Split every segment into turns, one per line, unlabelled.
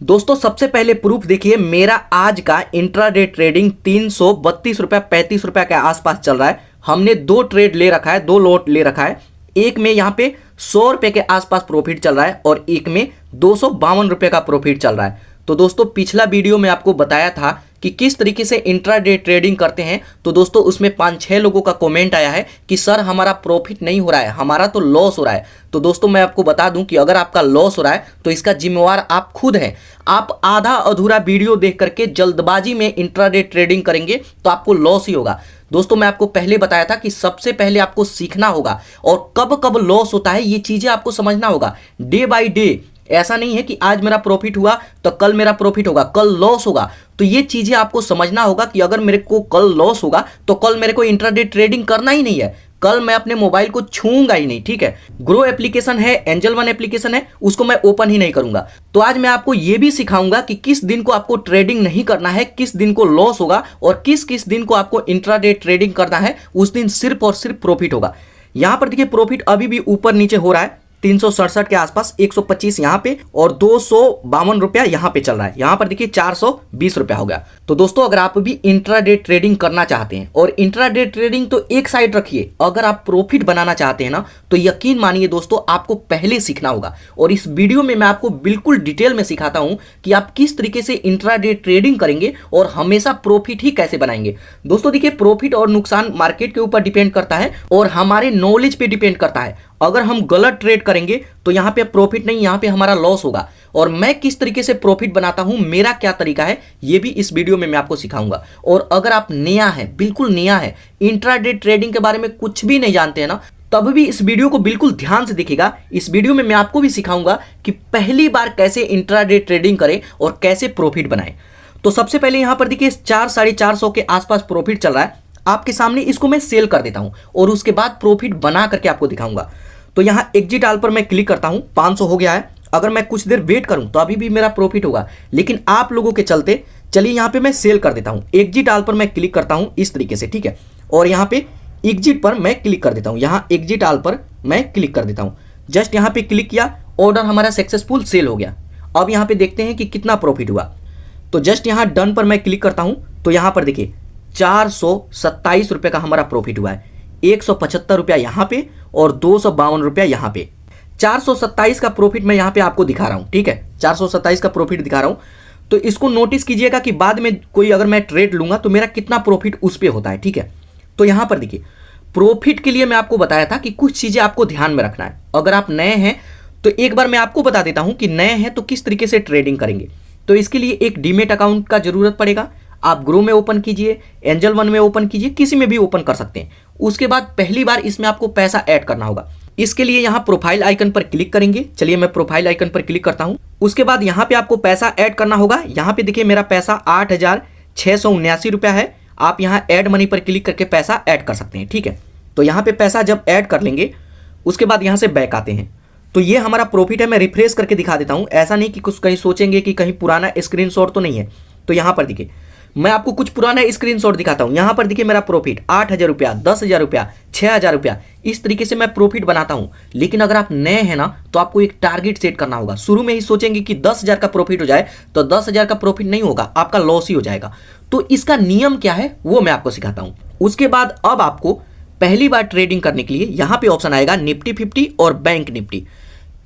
दोस्तों सबसे पहले प्रूफ देखिए, मेरा आज का इंट्राडे ट्रेडिंग 332 रुपया 35 रुपया के आसपास चल रहा है। हमने दो ट्रेड ले रखा है, दो लॉट ले रखा है। एक में यहाँ पे 100 रुपये के आसपास प्रॉफिट चल रहा है और एक में 252 रुपये का प्रॉफिट चल रहा है। तो दोस्तों पिछला वीडियो में आपको बताया था कि किस तरीके से इंट्राडे ट्रेडिंग करते हैं। तो दोस्तों उसमें 5-6 लोगों का कमेंट आया है कि सर हमारा प्रॉफिट नहीं हो रहा है, हमारा तो लॉस हो रहा है। तो दोस्तों मैं आपको बता दूं कि अगर आपका लॉस हो रहा है तो इसका जिम्मेवार आप खुद हैं। आप आधा अधूरा वीडियो देख करके जल्दबाजी में इंट्राडे ट्रेडिंग करेंगे तो आपको लॉस ही होगा। दोस्तों मैं आपको पहले बताया था कि सबसे पहले आपको सीखना होगा और कब कब लॉस होता है ये चीजें आपको समझना होगा डे बाय डे। ऐसा नहीं है कि आज मेरा प्रॉफिट हुआ तो कल मेरा प्रॉफिट होगा, कल लॉस होगा। तो ये चीजें आपको समझना होगा कि अगर मेरे को कल लॉस होगा तो कल मेरे को इंट्राडे ट्रेडिंग करना ही नहीं है, कल मैं अपने मोबाइल को छूंगा ही नहीं। ठीक है, ग्रो एप्लीकेशन है, एंजल वन एप्लीकेशन है, उसको मैं ओपन ही नहीं करूंगा। तो आज मैं आपको यह भी सिखाऊंगा कि किस दिन को आपको ट्रेडिंग नहीं करना है, किस दिन को लॉस होगा और किस किस दिन को आपको इंट्राडे ट्रेडिंग करना है, उस दिन सिर्फ और सिर्फ प्रॉफिट होगा। यहां पर देखिए प्रॉफिट अभी भी ऊपर नीचे हो रहा है, 367 के आसपास, 125 यहाँ पे और 252 रुपया यहाँ पे चल रहा है। यहाँ पर देखिए 420 रुपया हो गया। तो दोस्तों अगर आप भी इंट्राडे ट्रेडिंग करना चाहते हैं, और इंट्राडे ट्रेडिंग तो एक साइड रखिए, अगर आप प्रॉफिट बनाना चाहते हैं ना तो यकीन मानिए दोस्तों आपको पहले सीखना होगा। और इस वीडियो में मैं आपको बिल्कुल डिटेल में सिखाता हूं कि आप किस तरीके से इंट्राडे ट्रेडिंग करेंगे और हमेशा प्रॉफिट ही कैसे बनाएंगे। दोस्तों देखिए प्रॉफिट और नुकसान मार्केट के ऊपर डिपेंड करता है और हमारे नॉलेज पे डिपेंड करता है। अगर हम गलत ट्रेड करेंगे तो यहाँ पे प्रॉफिट नहीं, यहाँ पे हमारा लॉस होगा। और मैं किस तरीके से प्रॉफिट बनाता हूं, मेरा क्या तरीका है, ये भी इस वीडियो में मैं आपको सिखाऊंगा। और अगर आप नया है, बिल्कुल नया है, इंट्राडे ट्रेडिंग के बारे में कुछ भी नहीं जानते हैं ना, तब भी इस वीडियो को बिल्कुल ध्यान से देखिएगा। इस वीडियो में मैं आपको भी सिखाऊंगा कि पहली बार कैसे इंट्राडे ट्रेडिंग करें और कैसे प्रॉफिट बनाएं। तो सबसे पहले यहाँ पर देखिए 400-450 के आसपास प्रॉफिट चल रहा है आपके सामने। इसको मैं सेल कर देता हूं और उसके बाद प्रॉफिट बना करके आपको दिखाऊंगा। तो यहां एग्जिट ऑल पर मैं क्लिक करता हूं, 500 हो गया है। अगर मैं कुछ देर वेट करूं तो अभी भी मेरा प्रॉफिट होगा, लेकिन आप लोगों के चलते चलिए यहां पे मैं सेल कर देता हूं। एग्जिट ऑल पर मैं क्लिक करता हूं इस तरीके से, ठीक है। और यहां पे एग्जिट पर मैं क्लिक कर देता हूं, यहां एग्जिट ऑल पर मैं क्लिक कर देता हूं। जस्ट यहां पे क्लिक किया, ऑर्डर हमारा सक्सेसफुल सेल हो गया। अब यहां पे देखते हैं कि कितना प्रॉफिट हुआ। तो जस्ट यहां डन पर मैं क्लिक करता हूं तो यहां पर देखिए 427 रुपये का हमारा प्रॉफिट हुआ है। 175 रुपया यहाँ पे और 252 रुपया यहाँ पे। 427 का प्रॉफिट मैं यहाँ पे आपको दिखा रहा हूँ, ठीक है, 427 का प्रॉफिट दिखा रहा हूँ। तो इसको नोटिस कीजिएगा कि बाद में कोई अगर मैं ट्रेड लूंगा तो मेरा कितना प्रॉफिट उस पर होता है, ठीक है। तो यहाँ पर देखिए प्रॉफिट के लिए मैं आपको बताया था कि कुछ चीजें आपको ध्यान में रखना है। अगर आप नए हैं तो एक बार मैं आपको बता देता हूँ कि नए हैं तो किस तरीके से ट्रेडिंग करेंगे। तो इसके लिए एक डीमेट अकाउंट का जरूरत पड़ेगा। आप ग्रो में ओपन कीजिए, एंजल वन में ओपन कीजिए, किसी में भी ओपन कर सकते हैं। उसके बाद पहली बार इसमें आपको पैसा ऐड करना होगा। इसके लिए यहाँ प्रोफाइल आइकन पर क्लिक करेंगे। चलिए मैं प्रोफाइल आइकन पर क्लिक करता हूँ। उसके बाद यहाँ पे आपको पैसा ऐड करना होगा। यहाँ पे देखिए मेरा पैसा 8,679 रुपया है। आप यहाँ ऐड मनी पर क्लिक करके पैसा ऐड कर सकते हैं, ठीक है। तो यहाँ पे पैसा जब ऐड कर लेंगे उसके बाद यहाँ से बैक आते हैं। तो ये हमारा प्रॉफिट है। मैं रिफ्रेश करके दिखा देता हूँ, ऐसा नहीं कि कुछ कहीं सोचेंगे कि कहीं पुराना स्क्रीनशॉट तो नहीं है। तो यहाँ पर देखिए मैं आपको कुछ पुराना स्क्रीनशॉट दिखाता हूं। यहां पर देखिए मेरा प्रॉफिट 8,000 रुपया, 10,000 रुपया, 6,000 रुपया, इस तरीके से मैं प्रॉफिट बनाता हूं। लेकिन अगर आप नए हैं ना तो आपको एक टारगेट सेट करना होगा। शुरू में ही सोचेंगे कि 10,000 का प्रॉफिट हो जाए तो 10,000 का प्रॉफिट नहीं होगा, आपका लॉस ही हो जाएगा। तो इसका नियम क्या है वो मैं आपको सिखाता हूं। उसके बाद अब आपको पहली बार ट्रेडिंग करने के लिए यहां पर ऑप्शन आएगा निफ्टी 50 और बैंक निफ्टी।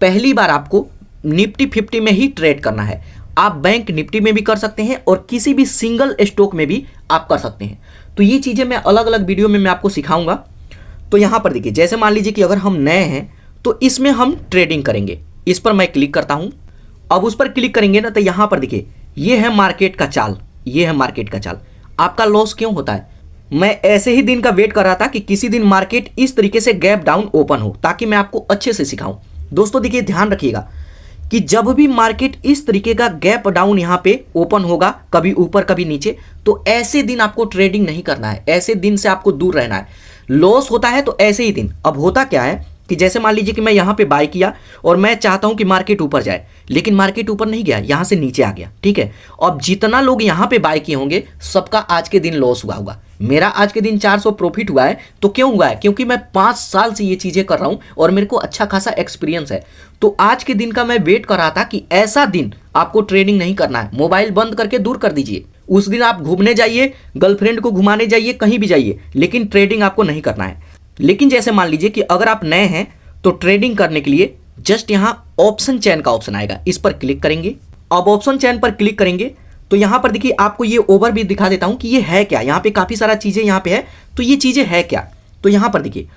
पहली बार आपको निफ्टी 50 में ही ट्रेड करना है। आप बैंक निफ्टी में भी कर सकते हैं और किसी भी सिंगल स्टॉक में भी आप कर सकते हैं। तो ये चीज़ें मैं अलग अलग वीडियो में मैं आपको सिखाऊंगा। तो यहाँ पर देखिए जैसे मान लीजिए कि अगर हम नए हैं तो इसमें हम ट्रेडिंग करेंगे। इस पर मैं क्लिक करता हूँ। अब उस पर क्लिक करेंगे ना तो यहाँ पर देखिए ये है मार्केट का चाल, ये है मार्केट का चाल। आपका लॉस क्यों होता है? मैं ऐसे ही दिन का वेट कर रहा था कि किसी दिन मार्केट इस तरीके से गैप डाउन ओपन हो ताकि मैं आपको अच्छे से सिखाऊं। दोस्तों देखिए ध्यान रखिएगा कि जब भी मार्केट इस तरीके का गैप डाउन यहाँ पे ओपन होगा, कभी ऊपर कभी नीचे, तो ऐसे दिन आपको ट्रेडिंग नहीं करना है, ऐसे दिन से आपको दूर रहना है। लॉस होता है तो ऐसे ही दिन। अब होता क्या है कि जैसे मान लीजिए कि मैं यहाँ पे बाय किया और मैं चाहता हूँ कि मार्केट ऊपर जाए, लेकिन मार्केट ऊपर नहीं गया, यहाँ से नीचे आ गया, ठीक है। अब जितना लोग यहाँ पे बाय किए होंगे सबका आज के दिन लॉस हुआ होगा। मेरा आज के दिन 400 प्रॉफिट हुआ है तो क्यों हुआ है? क्योंकि मैं 5 साल से ये चीज़ें कर रहा हूँ और मेरे को अच्छा खासा एक्सपीरियंस है। तो आज के दिन का मैं वेट कर रहा था कि ऐसा दिन आपको ट्रेडिंग नहीं करना है, मोबाइल बंद करके दूर कर दीजिए। उस दिन आप घूमने जाइए, गर्लफ्रेंड को घुमाने जाइए, कहीं भी जाइए, लेकिन ट्रेडिंग आपको नहीं करना है। लेकिन जैसे मान लीजिए कि अगर आप नए हैं तो ट्रेडिंग करने के लिए जस्ट यहाँ ऑप्शन चेन का ऑप्शन आएगा, इस पर क्लिक करेंगे। अब ऑप्शन चेन पर क्लिक करेंगे तो यहाँ पर देखिए आपको ये ओवर भी दिखा देता हूँ कि ये है क्या। यहाँ पे काफ़ी सारा चीज़ें यहाँ पे है, तो ये चीज़ें है क्या। तो यहाँ पर देखिए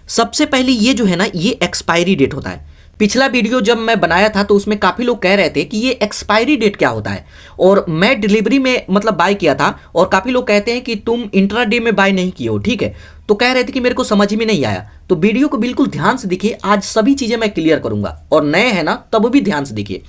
सबसे पहले ये जो है ना, ये एक्सपायरी डेट होता है। पिछला वीडियो जब मैं बनाया था तो उसमें काफ़ी लोग कह रहे थे कि ये एक्सपायरी डेट क्या होता है, और मैं डिलीवरी में मतलब बाय किया था, और काफ़ी लोग कहते हैं कि तुम इंट्राडे में बाय नहीं किए हो, ठीक है। तो कह रहे थे कि मेरे को समझ में नहीं आया। तो वीडियो को बिल्कुल ध्यान से देखिए, आज सभी चीज़ें मैं क्लियर करूंगा, और नए हैं ना तब भी ध्यान से देखिए।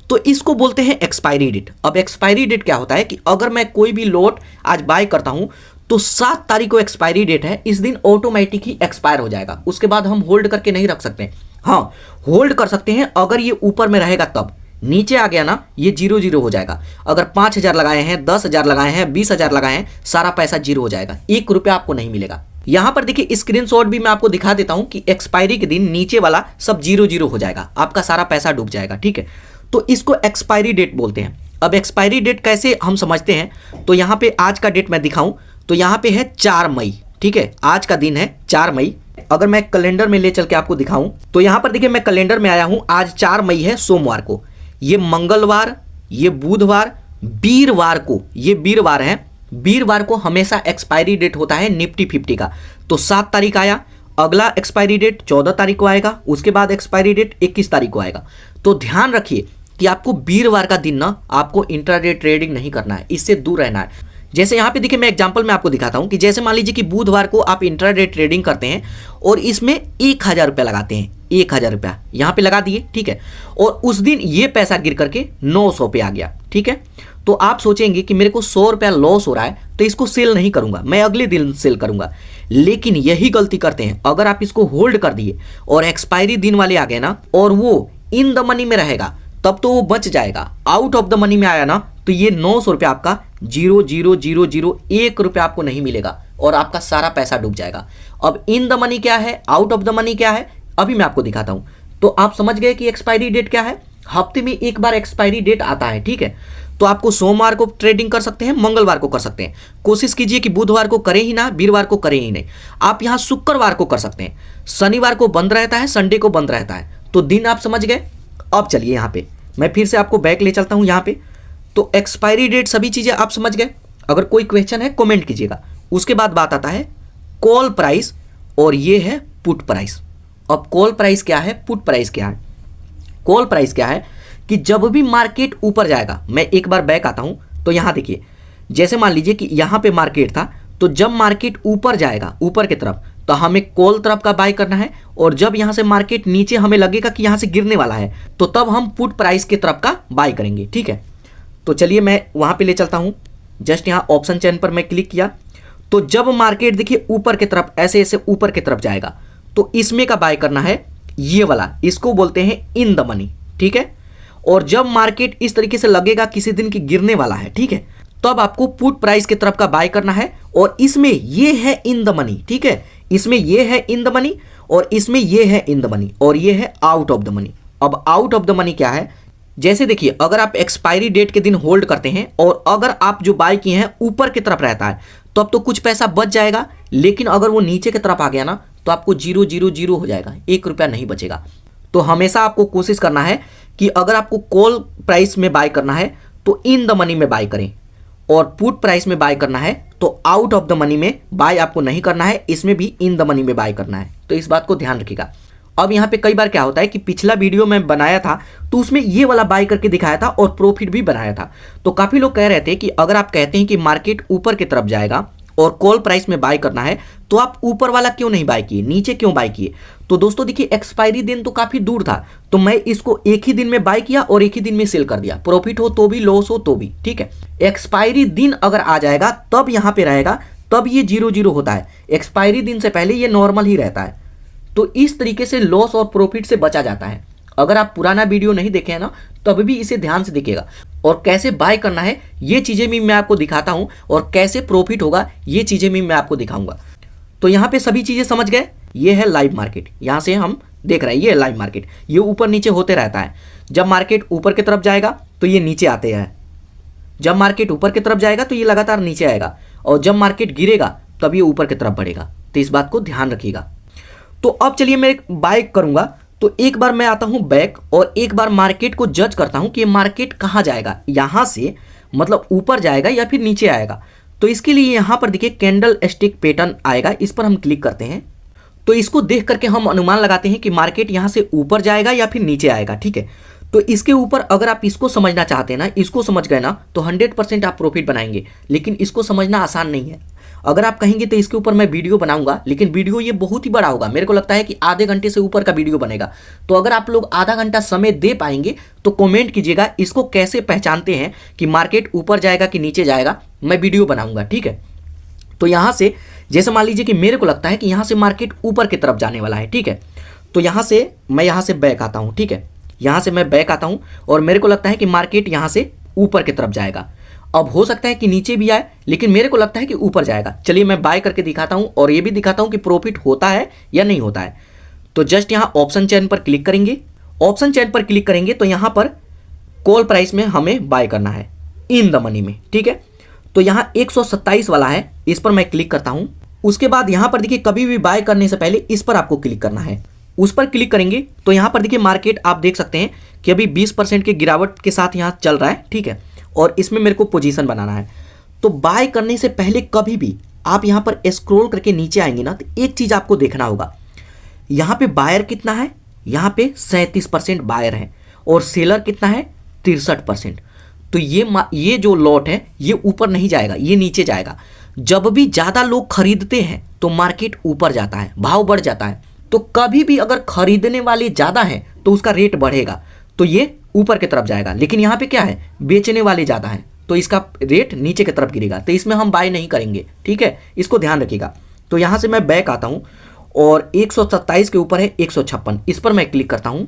तो इसको बोलते हैं एक्सपायरी डेट। अब एक्सपायरी डेट क्या होता है कि अगर मैं कोई भी लॉट आज बाय करता हूं तो 7 तारीख को एक्सपायरी डेट है, इस दिन ऑटोमेटिक ही एक्सपायर हो जाएगा। उसके बाद हम होल्ड करके नहीं रख सकते। हाँ, होल्ड कर सकते हैं अगर ये ऊपर में रहेगा तब। नीचे आ गया ना, ये 0-0 हो जाएगा। अगर 5,000 लगाए हैं, 10,000 लगाए हैं, 20,000 लगाए हैं, सारा पैसा 0 हो जाएगा, 1 रुपया आपको नहीं मिलेगा। यहां पर देखिए स्क्रीनशॉट भी मैं आपको दिखा देता हूं कि एक्सपायरी के दिन नीचे वाला सब 0-0 हो जाएगा, आपका सारा पैसा डूब जाएगा, ठीक है। तो इसको एक्सपायरी डेट बोलते हैं। अब एक्सपायरी डेट कैसे हम समझते हैं, तो यहाँ पे आज का डेट मैं दिखाऊं तो यहाँ पे है 4 मई, ठीक है। आज का दिन है 4 मई। अगर मैं कैलेंडर में ले चल के आपको दिखाऊं तो यहाँ पर देखिए मैं कैलेंडर में आया हूं, आज 4 मई है, सोमवार को। ये मंगलवार, ये बुधवार, वीरवार को, ये वीरवार है। वीरवार को हमेशा एक्सपायरी डेट होता है निफ्टी 50 का। तो 7 तारीख आया, अगला एक्सपायरी डेट 14 तारीख को आएगा, उसके बाद एक्सपायरी डेट 21 तारीख को आएगा। तो ध्यान रखिए कि आपको वीरवार का दिन ना आपको इंट्राडे ट्रेडिंग नहीं करना है, इससे दूर रहना है। जैसे यहाँ पे देखिए मैं एग्जांपल में आपको दिखाता हूँ कि जैसे मान लीजिए कि बुधवार को आप इंट्राडे ट्रेडिंग करते हैं और इसमें 1,000 रुपया लगाते हैं, 1,000 रुपया यहाँ पे लगा दिए, ठीक है। और उस दिन ये पैसा गिर करके 900 पे आ गया, ठीक है। तो आप सोचेंगे कि मेरे को 100 रुपया लॉस हो रहा है तो इसको सेल नहीं करूंगा, मैं अगले दिन सेल करूंगा। लेकिन यही गलती करते हैं, अगर आप इसको होल्ड कर दिए और एक्सपायरी दिन वाले आ गए ना और वो इन द मनी में रहेगा तब तो वो बच जाएगा। आउट ऑफ द मनी में आया ना तो ये 900 रुपया आपका 0,000,1 रुपया आपको नहीं मिलेगा और आपका सारा पैसा डूब जाएगा। अब इन द मनी क्या है, आउट ऑफ द मनी क्या है, अभी मैं आपको दिखाता हूं। तो आप समझ गए कि एक्सपायरी डेट क्या है। हफ्ते में एक बार एक्सपायरी डेट आता है, ठीक है। तो आपको सोमवार को ट्रेडिंग कर सकते हैं, मंगलवार को कर सकते हैं। कोशिश कीजिए कि बुधवार को करें ही ना, वीरवार को करें ही नहीं। आप यहाँ शुक्रवार को कर सकते हैं, शनिवार को बंद रहता है, संडे को बंद रहता है। तो दिन आप समझ गए। अब चलिए यहाँ पे मैं फिर से आपको बैक ले चलता हूँ। यहाँ पे तो एक्सपायरी डेट सभी चीज़ें आप समझ गए। अगर कोई क्वेश्चन है कमेंट कीजिएगा। उसके बाद बात आता है कॉल प्राइस, और ये है पुट प्राइस। अब कॉल प्राइस क्या है, पुट प्राइस क्या है। कॉल प्राइस क्या है कि जब भी मार्केट ऊपर जाएगा, मैं एक बार बैक आता हूं तो यहां देखिए, जैसे मान लीजिए कि यहां पे मार्केट था, तो जब मार्केट ऊपर जाएगा ऊपर की तरफ तो हमें कॉल तरफ का बाय करना है, और जब यहां से मार्केट नीचे हमें लगेगा कि यहां से गिरने वाला है तो तब हम पुट प्राइस की तरफ का बाय करेंगे, ठीक है। तो चलिए मैं वहां पे ले चलता हूं। जस्ट यहां ऑप्शन चेन पर मैं क्लिक किया तो जब मार्केट देखिए ऊपर की तरफ ऐसे ऐसे ऊपर की तरफ जाएगा तो इसमें का बाय करना है, ये वाला, इसको बोलते हैं इन द मनी, ठीक है। और जब मार्केट इस तरीके से लगेगा किसी दिन की गिरने वाला है, ठीक है, तब आपको पुट प्राइस की तरफ का बाय करना है। और इसमें ये है इन द मनी, ठीक है, इसमें ये है इन द मनी, और इसमें ये है इन द मनी, और ये है आउट ऑफ द मनी। अब आउट ऑफ द मनी क्या है, जैसे देखिए अगर आप एक्सपायरी डेट के दिन होल्ड करते हैं और अगर आप जो बाय किए हैं ऊपर की तरफ रहता है तो अब तो कुछ पैसा बच जाएगा, लेकिन अगर वो नीचे की तरफ आ गया ना तो आपको 0,000 हो जाएगा, 1 रुपया नहीं बचेगा। तो हमेशा आपको कोशिश करना है कि अगर आपको कॉल प्राइस में बाय करना है तो इन द मनी में बाय करें, और पुट प्राइस में बाय करना है तो आउट ऑफ द मनी में बाय आपको नहीं करना है, इसमें भी इन द मनी में बाय करना है। तो इस बात को ध्यान रखिएगा। अब यहाँ पे कई बार क्या होता है कि पिछला वीडियो मैं बनाया था तो उसमें ये वाला बाय करके दिखाया था और प्रॉफिट भी बनाया था। तो काफ़ी लोग कह रहे थे कि अगर आप कहते हैं कि मार्केट ऊपर की तरफ जाएगा और कॉल प्राइस में बाय करना है तो आप ऊपर वाला क्यों नहीं बाय किए, नीचे क्यों बाय किए। तो दोस्तों देखिए एक्सपायरी दिन तो काफ़ी दूर था, तो मैं इसको एक ही दिन में बाय किया और एक ही दिन में सेल कर दिया, प्रॉफिट हो तो भी लॉस हो तो भी, ठीक है। एक्सपायरी दिन अगर आ जाएगा तब यहाँ पे रहेगा, तब ये 0,0 होता है। एक्सपायरी दिन से पहले ये नॉर्मल ही रहता है। तो इस तरीके से लॉस और प्रॉफिट से बचा जाता है। अगर आप पुराना वीडियो नहीं देखे हैं ना, तब भी इसे ध्यान से देखिएगा। और कैसे बाय करना है ये चीज़ें भी मैं आपको दिखाता हूँ, और कैसे प्रॉफिट होगा ये चीज़ें भी मैं आपको दिखाऊंगा। तो यहाँ पे सभी चीज़ें समझ गए। ये है लाइव मार्केट, यहाँ से हम देख रहे हैं ये लाइव मार्केट, ये ऊपर नीचे होते रहता है। जब मार्केट ऊपर की तरफ जाएगा तो ये नीचे आते हैं, जब मार्केट ऊपर की तरफ जाएगा तो ये लगातार नीचे आएगा, और जब मार्केट गिरेगा तब ये ऊपर की तरफ बढ़ेगा। तो इस बात को ध्यान रखिएगा। तो अब चलिए मैं बाय करूंगा, तो एक बार मैं आता हूं बैक और एक बार मार्केट को जज करता हूं कि ये मार्केट कहां जाएगा, यहां से मतलब ऊपर जाएगा या फिर नीचे आएगा। तो इसके लिए यहां पर देखिए कैंडल स्टिक पैटर्न आएगा, इस पर हम क्लिक करते हैं। तो इसको देख करके हम अनुमान लगाते हैं कि मार्केट यहां से ऊपर जाएगा या फिर नीचे आएगा, ठीक है। तो इसके ऊपर अगर आप इसको समझना चाहते हैं ना, इसको समझ गए ना, तो 100% आप प्रॉफिट बनाएंगे। लेकिन इसको समझना आसान नहीं है। अगर आप कहेंगे तो इसके ऊपर मैं वीडियो बनाऊंगा, लेकिन वीडियो ये बहुत ही बड़ा होगा, मेरे को लगता है कि आधे घंटे से ऊपर का वीडियो बनेगा। तो अगर आप लोग आधा घंटा समय दे पाएंगे तो कमेंट कीजिएगा इसको कैसे पहचानते हैं कि मार्केट ऊपर जाएगा कि नीचे जाएगा, मैं वीडियो बनाऊंगा, ठीक है। तो यहाँ से जैसे मान लीजिए कि मेरे को लगता है कि यहाँ से मार्केट ऊपर की तरफ जाने वाला है, ठीक है। तो यहाँ से मैं यहाँ से बैक आता हूँ, ठीक है, यहाँ से मैं बैक आता हूँ और मेरे को लगता है कि मार्केट यहाँ से ऊपर की तरफ जाएगा। अब हो सकता है कि नीचे भी आए, लेकिन मेरे को लगता है कि ऊपर जाएगा। चलिए मैं बाय करके दिखाता हूँ और ये भी दिखाता हूँ कि प्रॉफिट होता है या नहीं होता है। तो जस्ट यहाँ ऑप्शन चेन पर क्लिक करेंगे, ऑप्शन चेन पर क्लिक करेंगे तो यहाँ पर कॉल प्राइस में हमें बाय करना है इन द मनी में, ठीक है। तो यहाँ 127 वाला है, इस पर मैं क्लिक करता हूँ। उसके बाद यहाँ पर देखिए कभी भी बाय करने से पहले इस पर आपको क्लिक करना है। उस पर क्लिक करेंगे तो यहाँ पर देखिए मार्केट आप देख सकते हैं कि अभी 20% की गिरावट के साथ यहाँ चल रहा है, ठीक है। और इसमें मेरे को पोजीशन बनाना है। तो बाय करने से पहले कभी भी आप यहाँ पर स्क्रॉल करके नीचे आएंगे ना, तो एक चीज़ आपको देखना होगा, यहाँ पे बायर कितना है, यहाँ पे 37% बायर है और सेलर कितना है 63%। तो ये जो लॉट है ये ऊपर नहीं जाएगा, ये नीचे जाएगा। जब भी ज़्यादा लोग खरीदते हैं तो मार्केट ऊपर जाता है, भाव बढ़ जाता है। तो कभी भी अगर खरीदने वाले ज़्यादा हैं तो उसका रेट बढ़ेगा, तो ये ऊपर की तरफ जाएगा। लेकिन यहाँ पे क्या है, बेचने वाले ज़्यादा हैं तो इसका रेट नीचे की तरफ गिरेगा। तो इसमें हम बाय नहीं करेंगे, ठीक है, इसको ध्यान रखिएगा। तो यहाँ से मैं बैक आता हूँ और 127 के ऊपर है 156, इस पर मैं क्लिक करता हूँ।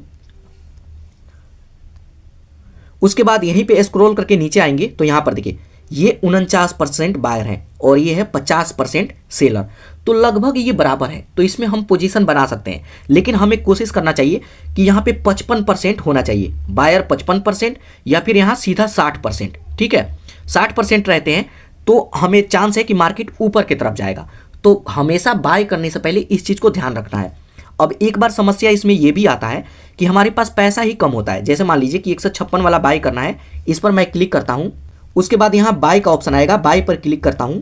उसके बाद यहीं पे स्क्रॉल करके नीचे आएंगे तो यहाँ पर देखिए ये 49% बायर है और ये है 50% सेलर। तो लगभग ये बराबर है, तो इसमें हम पोजीशन बना सकते हैं। लेकिन हमें कोशिश करना चाहिए कि यहाँ पे 55% होना चाहिए, बायर 55% या फिर यहाँ सीधा 60%, ठीक है। 60% रहते हैं तो हमें चांस है कि मार्केट ऊपर की तरफ जाएगा। तो हमेशा बाय करने से पहले इस चीज़ को ध्यान रखना है। अब एक बार समस्या इसमें यह भी आता है कि हमारे पास पैसा ही कम होता है। जैसे मान लीजिए कि 156 वाला बाय करना है, इस पर मैं क्लिक करता हूँ। उसके बाद यहाँ बाय का ऑप्शन आएगा, बाय पर क्लिक करता हूँ।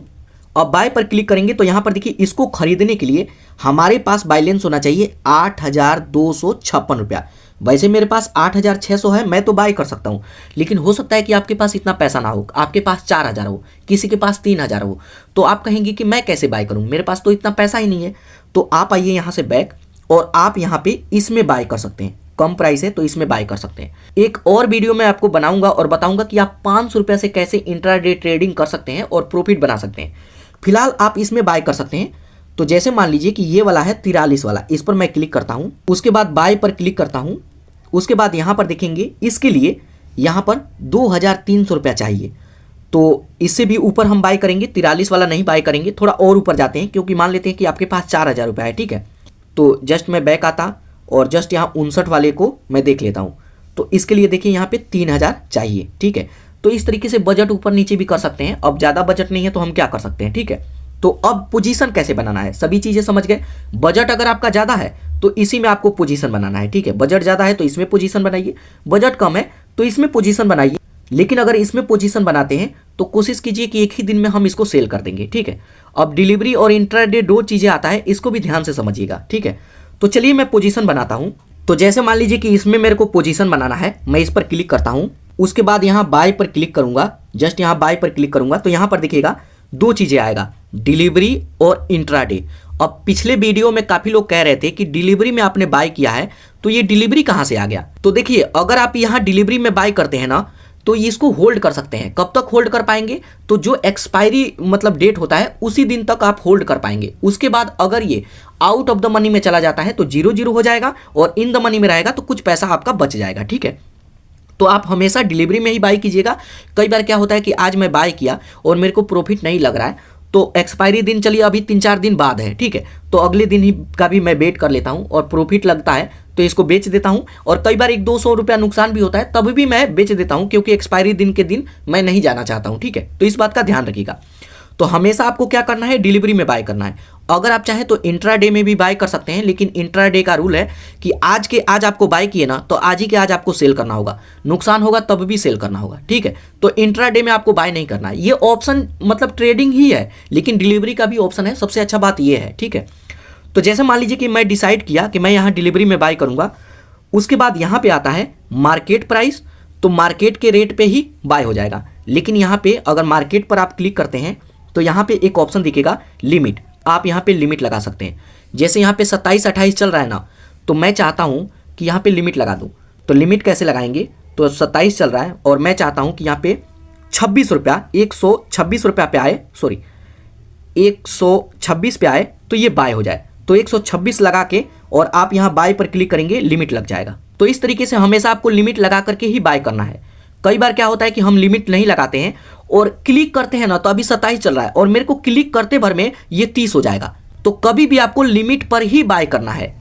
अब बाय पर क्लिक करेंगे तो यहाँ पर देखिए इसको खरीदने के लिए हमारे पास बैलेंस होना चाहिए 8,256 रुपया। वैसे मेरे पास 8,600 है, मैं तो बाय कर सकता हूँ। लेकिन हो सकता है कि आपके पास इतना पैसा ना हो, आपके पास 4,000 हो, किसी के पास 3,000 हो। तो आप कहेंगे कि मैं कैसे बाय करूँ, मेरे पास तो इतना पैसा ही नहीं है। तो आप आइए यहाँ से बैक और आप यहाँ पे इसमें बाय कर सकते हैं, कम प्राइस है तो इसमें बाय कर सकते हैं। एक और वीडियो में आपको बनाऊंगा और बताऊंगा कि आप 500 रुपये से कैसे इंट्राडे ट्रेडिंग कर सकते हैं और प्रॉफिट बना सकते हैं। फिलहाल आप इसमें बाय कर सकते हैं। तो जैसे मान लीजिए कि ये वाला है 43 वाला, इस पर मैं क्लिक करता हूँ। उसके बाद बाय पर क्लिक करता हूँ। उसके बाद यहाँ पर देखेंगे इसके लिए यहाँ पर 2,300 रुपया चाहिए। तो इससे भी ऊपर हम बाय करेंगे, 43 वाला नहीं बाय करेंगे, थोड़ा और ऊपर जाते हैं क्योंकि मान लेते हैं कि आपके पास 4,000 रुपया है, ठीक है। तो जस्ट मैं बैक आता और जस्ट यहाँ 59 वाले को मैं देख लेता हूँ। तो इसके लिए देखिए यहाँ पे 3,000 चाहिए, ठीक है। तो इस तरीके से बजट ऊपर नीचे भी कर सकते हैं। अब ज़्यादा बजट नहीं है तो हम क्या कर सकते हैं, ठीक है। तो अब पोजीशन कैसे बनाना है, सभी चीज़ें समझ गए। बजट अगर आपका ज़्यादा है तो इसी में आपको पोजीशन बनाना है, ठीक है। बजट ज़्यादा है तो इसमें पोजीशन बनाइए, बजट कम है तो इसमें पोजीशन बनाइए। लेकिन अगर इसमें पोजीशन बनाते हैं तो कोशिश कीजिए कि एक ही दिन में हम इसको सेल कर देंगे, ठीक है। अब डिलीवरी और इंट्राडे दो चीज़ें आता है, इसको भी ध्यान से समझिएगा, ठीक है। तो चलिए मैं पोजीशन बनाता हूँ। तो जैसे मान लीजिए कि इसमें मेरे को पोजीशन बनाना है, मैं इस पर क्लिक करता हूँ। उसके बाद यहाँ बाय पर क्लिक करूँगा, जस्ट यहाँ बाय पर क्लिक करूँगा तो यहाँ पर देखिएगा दो चीज़ें आएगा, डिलीवरी और इंट्राडे। अब पिछले वीडियो में काफ़ी लोग कह रहे थे कि डिलीवरी में आपने बाय किया है तो ये डिलीवरी कहाँ से आ गया। तो देखिए अगर आप यहाँ डिलीवरी में बाय करते हैं ना तो इसको होल्ड कर सकते हैं। कब तक होल्ड कर पाएंगे? तो जो एक्सपायरी मतलब डेट होता है उसी दिन तक आप होल्ड कर पाएंगे। उसके बाद अगर ये आउट ऑफ द मनी में चला जाता है तो 0-0 हो जाएगा, और इन द मनी में रहेगा तो कुछ पैसा आपका बच जाएगा। ठीक है, तो आप हमेशा डिलीवरी में ही बाय कीजिएगा। कई बार क्या होता है कि आज मैं बाय किया और मेरे को प्रॉफिट नहीं लग रहा है, तो एक्सपायरी दिन चलिए अभी 3-4 दिन बाद है, ठीक है, तो अगले दिन ही का भी मैं वेट कर लेता हूँ और प्रॉफिट लगता है तो इसको बेच देता हूँ। और कई बार 100-200 रुपया नुकसान भी होता है, तब भी मैं बेच देता हूँ, क्योंकि एक्सपायरी दिन के दिन मैं नहीं जाना चाहता हूँ। ठीक है, तो इस बात का ध्यान रखिएगा। तो हमेशा आपको क्या करना है? डिलीवरी में बाय करना है। अगर आप चाहें तो इंट्राडे में भी बाय कर सकते हैं, लेकिन इंट्राडे का रूल है कि आज के आज आपको बाय किए ना, तो आज ही के आज आपको सेल करना होगा। नुकसान होगा तब भी सेल करना होगा। ठीक है, तो इंट्राडे में आपको बाय नहीं करना है। ये ऑप्शन मतलब ट्रेडिंग ही है, लेकिन डिलीवरी का भी ऑप्शन है। सबसे अच्छा बात ये है। ठीक है, तो जैसे मान लीजिए कि मैं डिसाइड किया कि मैं यहाँ डिलीवरी में बाय करूँगा, उसके बाद यहाँ पे आता है मार्केट प्राइस, तो मार्केट के रेट पे ही बाय हो जाएगा। लेकिन यहाँ पे अगर मार्केट पर आप क्लिक करते हैं तो यहाँ पे एक ऑप्शन दिखेगा लिमिट। आप यहाँ पे लिमिट लगा सकते हैं। जैसे यहाँ पे 27-28 चल रहा है ना, तो मैं चाहता हूँ कि यहाँ पे लिमिट लगा दूँ। तो लिमिट कैसे लगाएंगे? तो 27 चल रहा है और मैं चाहता हूँ कि यहाँ पे 26 रुपया 126 रुपया पे आए, सॉरी 126 पे आए, तो ये बाय हो जाए। तो 126 लगा के और आप यहाँ बाय पर क्लिक करेंगे, लिमिट लग जाएगा। तो इस तरीके से हमेशा आपको लिमिट लगा करके ही बाय करना है। कई बार क्या होता है कि हम लिमिट नहीं लगाते हैं और क्लिक करते हैं ना, तो अभी 27 चल रहा है और मेरे को क्लिक करते भर में ये 30 हो जाएगा। तो कभी भी आपको लिमिट पर ही बाय करना है।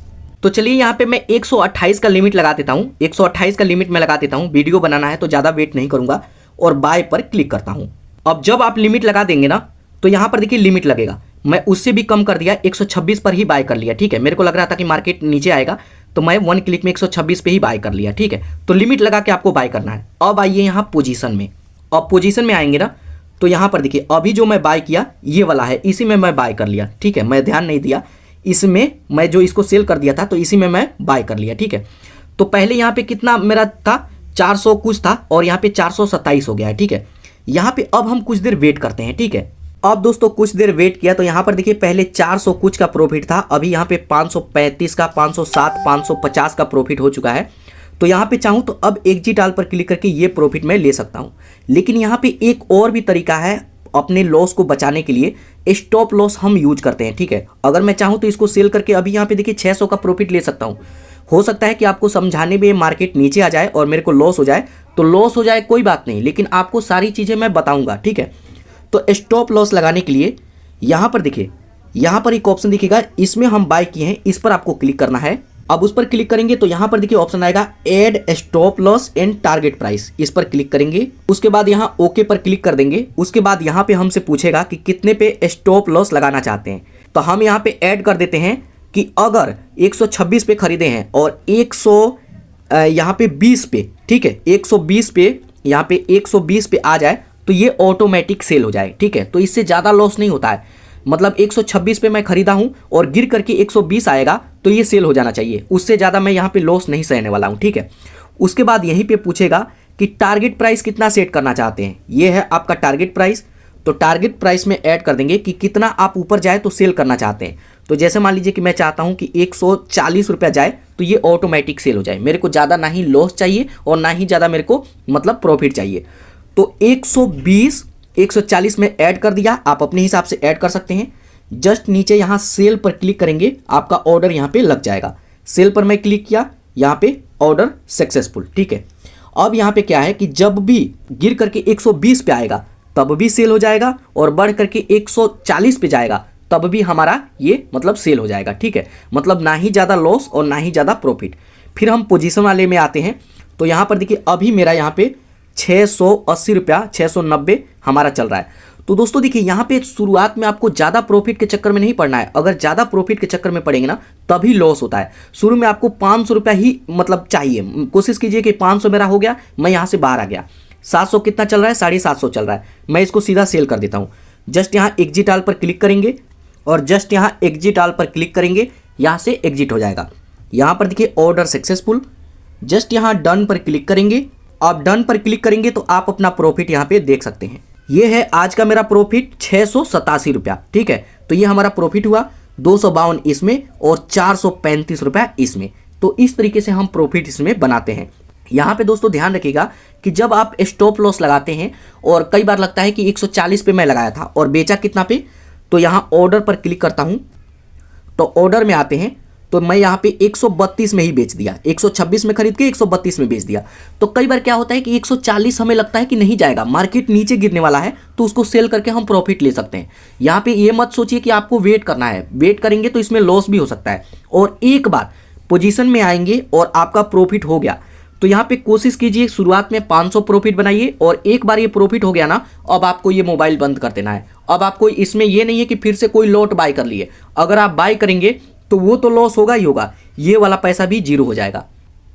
तो चलिए यहाँ पे मैं 128 का लिमिट लगा देता हूँ। 128 का लिमिट मैं लगा देता हूँ। वीडियो बनाना है तो ज़्यादा वेट नहीं करूँगा और बाय पर क्लिक करता हूँ। अब जब आप लिमिट लगा देंगे ना, तो यहाँ पर देखिए लिमिट लगेगा। मैं उससे भी कम कर दिया, 126 पर ही बाय कर लिया। ठीक है, मेरे को लग रहा था कि मार्केट नीचे आएगा, तो मैं 1 क्लिक में 126 पे ही बाय कर लिया। ठीक है, तो लिमिट लगा के आपको बाय करना है। अब आइए यहाँ पोजीशन में। अब पोजीशन में आएंगे ना, तो यहाँ पर देखिए अभी जो मैं बाय किया ये वाला है, इसी में मैं बाय कर लिया। ठीक है, मैं ध्यान नहीं दिया, इसमें मैं जो इसको सेल कर दिया था तो इसी में मैं बाय कर लिया। ठीक है, तो पहले यहाँ पे कितना मेरा था? 400 कुछ था और यहाँ पे 427 हो गया है। ठीक है, यहाँ पे अब हम कुछ देर वेट करते हैं। ठीक है, अब दोस्तों कुछ देर वेट किया तो यहाँ पर देखिए पहले 400 कुछ का प्रॉफिट था, अभी यहाँ पे 535 का, 507, 550 का प्रॉफिट हो चुका है। तो यहाँ पे चाहूँ तो अब एग्जिट ऑल पर क्लिक करके ये प्रॉफिट मैं ले सकता हूँ। लेकिन यहाँ पे एक और भी तरीका है अपने लॉस को बचाने के लिए, स्टॉप लॉस हम यूज करते हैं। ठीक है, अगर मैं चाहूँ तो इसको सेल करके अभी यहाँ पे देखिए 600 का प्रॉफिट ले सकता हूँ। हो सकता है कि आपको समझाने में मार्केट नीचे आ जाए और मेरे को लॉस हो जाए, तो लॉस हो जाए कोई बात नहीं, लेकिन आपको सारी चीज़ें मैं बताऊँगा। ठीक है, तो स्टॉप लॉस लगाने के लिए यहाँ पर देखिए, यहाँ पर एक ऑप्शन दिखेगा, इसमें हम बाय किए हैं, इस पर आपको क्लिक करना है। अब उस पर क्लिक करेंगे तो यहाँ पर देखिए ऑप्शन आएगा add stop loss and target price, इस पर क्लिक करेंगे। उसके बाद यहाँ ओके पर क्लिक कर देंगे। उसके बाद यहाँ पे हमसे पूछेगा कि कितने पे स्टॉप लॉस लगाना चाहते हैं, तो हम यहाँ पे ऐड कर देते हैं कि अगर 126 पे खरीदे हैं और 100 पे 20 पे, ठीक है, 120 पे, यहाँ पे 120 पे आ जाए तो ये ऑटोमेटिक सेल हो जाए। ठीक है, तो इससे ज़्यादा लॉस नहीं होता है। मतलब 126 पे मैं खरीदा हूँ और गिर करके 120 आएगा तो ये सेल हो जाना चाहिए, उससे ज़्यादा मैं यहाँ पे लॉस नहीं सहने वाला हूँ। ठीक है, उसके बाद यहीं पे पूछेगा कि टारगेट प्राइस कितना सेट करना चाहते हैं, ये है आपका टारगेट प्राइस। तो टारगेट प्राइस में ऐड कर देंगे कि कितना आप ऊपर जाए तो सेल करना चाहते हैं। तो जैसे मान लीजिए कि मैं चाहता हूँ कि 140 रुपया जाए तो ये ऑटोमेटिक सेल हो जाए। मेरे को ज़्यादा ना ही लॉस चाहिए और ना ही ज़्यादा मेरे को मतलब प्रॉफिट चाहिए। तो 120 140 में ऐड कर दिया, आप अपने हिसाब से ऐड कर सकते हैं। जस्ट नीचे यहाँ सेल पर क्लिक करेंगे, आपका ऑर्डर यहाँ पे लग जाएगा। सेल पर मैं क्लिक किया, यहाँ पे ऑर्डर सक्सेसफुल। ठीक है, अब यहाँ पे क्या है कि जब भी गिर करके 120 पे आएगा तब भी सेल हो जाएगा और बढ़ करके 140 पे जाएगा तब भी हमारा ये मतलब सेल हो जाएगा। ठीक है, मतलब ना ही ज़्यादा लॉस और ना ही ज़्यादा प्रॉफिट। फिर हम पोजीशन वाले में आते हैं, तो यहाँ पर देखिए अभी मेरा यहाँ पे 680 रुपया 690 हमारा चल रहा है। तो दोस्तों देखिए यहाँ पे शुरुआत में आपको ज़्यादा प्रॉफिट के चक्कर में नहीं पड़ना है। अगर ज़्यादा प्रॉफिट के चक्कर में पड़ेंगे ना तभी लॉस होता है। शुरू में आपको 500 रुपया ही मतलब चाहिए। कोशिश कीजिए कि 500 मेरा हो गया, मैं यहाँ से बाहर आ गया। 700 कितना चल रहा है? 750 चल रहा है। मैं इसको सीधा सेल कर देता हूँ। जस्ट यहाँ एग्जिट ऑल पर क्लिक करेंगे और जस्ट यहाँ एग्जिट ऑल पर क्लिक करेंगे, यहाँ से एग्जिट हो जाएगा। यहाँ पर देखिए ऑर्डर सक्सेसफुल। जस्ट यहाँ डन पर क्लिक करेंगे। आप डन पर क्लिक करेंगे तो आप अपना प्रॉफिट यहाँ पे देख सकते हैं। ये है आज का मेरा प्रॉफिट 687 रुपया। ठीक है, तो ये हमारा प्रॉफिट हुआ 252 इसमें और 435 रुपया इसमें। तो इस तरीके से हम प्रॉफिट इसमें बनाते हैं। यहाँ पे दोस्तों ध्यान रखिएगा कि जब आप स्टॉप लॉस लगाते हैं, और कई बार लगता है कि 140 पे मैं लगाया था और बेचा कितना पे, तो यहाँ ऑर्डर पर क्लिक करता हूँ, तो ऑर्डर में आते हैं, तो मैं यहाँ पे 132 में ही बेच दिया, 126 में खरीद के 132 में बेच दिया। तो कई बार क्या होता है कि 140 हमें लगता है कि नहीं जाएगा, मार्केट नीचे गिरने वाला है, तो उसको सेल करके हम प्रॉफिट ले सकते हैं। यहाँ पे ये मत सोचिए कि आपको वेट करना है, वेट करेंगे तो इसमें लॉस भी हो सकता है। और एक बार पोजीशन में आएंगे और आपका प्रॉफिट हो गया, तो यहाँ पे कोशिश कीजिए शुरुआत में 500 प्रॉफिट बनाइए, और एक बार ये प्रॉफिट हो गया ना, अब आपको ये मोबाइल बंद कर देना है। अब आपको इसमें ये नहीं है कि फिर से कोई लॉट बाय कर लिए, अगर आप बाय करेंगे तो वो तो लॉस होगा ही होगा, ये वाला पैसा भी जीरो हो जाएगा।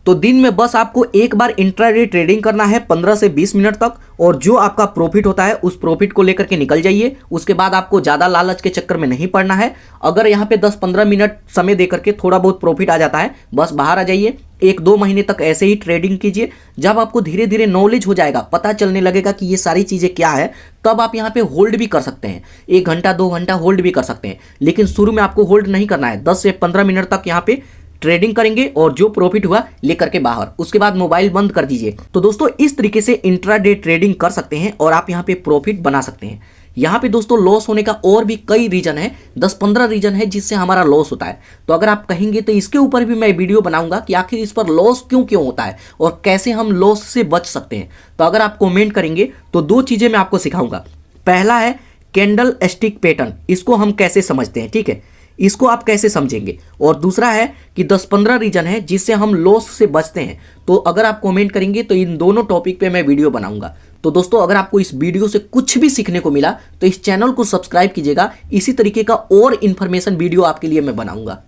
तो दिन में बस आपको एक बार इंट्राडे ट्रेडिंग करना है 15 से 20 मिनट तक, और जो आपका प्रॉफिट होता है उस प्रॉफिट को लेकर के निकल जाइए। उसके बाद आपको ज़्यादा लालच के चक्कर में नहीं पड़ना है। अगर यहाँ पे 10-15 मिनट समय दे करके थोड़ा बहुत प्रॉफिट आ जाता है, बस बाहर आ जाइए। 1-2 महीने तक ऐसे ही ट्रेडिंग कीजिए। जब आपको धीरे धीरे नॉलेज हो जाएगा, पता चलने लगेगा कि ये सारी चीज़ें क्या है, तब आप यहाँ पे होल्ड भी कर सकते हैं। 1 घंटा 2 घंटा होल्ड भी कर सकते हैं, लेकिन शुरू में आपको होल्ड नहीं करना है। 10 से 15 मिनट तक यहाँ पे ट्रेडिंग करेंगे, और जो प्रॉफिट हुआ लेकर के बाहर, उसके बाद मोबाइल बंद कर दीजिए। तो दोस्तों इस तरीके से इंट्राडे ट्रेडिंग कर सकते हैं और आप यहाँ पे प्रॉफिट बना सकते हैं। यहाँ पे दोस्तों लॉस होने का और भी कई रीजन है, 10-15 रीजन है जिससे हमारा लॉस होता है। तो अगर आप कहेंगे तो इसके ऊपर भी मैं वीडियो बनाऊंगा कि आखिर इस पर लॉस क्यों क्यों होता है और कैसे हम लॉस से बच सकते हैं। तो अगर आप कमेंट करेंगे तो 2 चीजें मैं आपको सिखाऊंगा। पहला है कैंडल स्टिक पैटर्न, इसको हम कैसे समझते हैं, ठीक है, इसको आप कैसे समझेंगे। और दूसरा है कि 10-15 रीजन है जिससे हम लॉस से बचते हैं। तो अगर आप कमेंट करेंगे तो इन दोनों टॉपिक पे मैं वीडियो बनाऊंगा। तो दोस्तों अगर आपको इस वीडियो से कुछ भी सीखने को मिला तो इस चैनल को सब्सक्राइब कीजिएगा, इसी तरीके का और इन्फॉर्मेशन वीडियो आपके लिए मैं बनाऊंगा।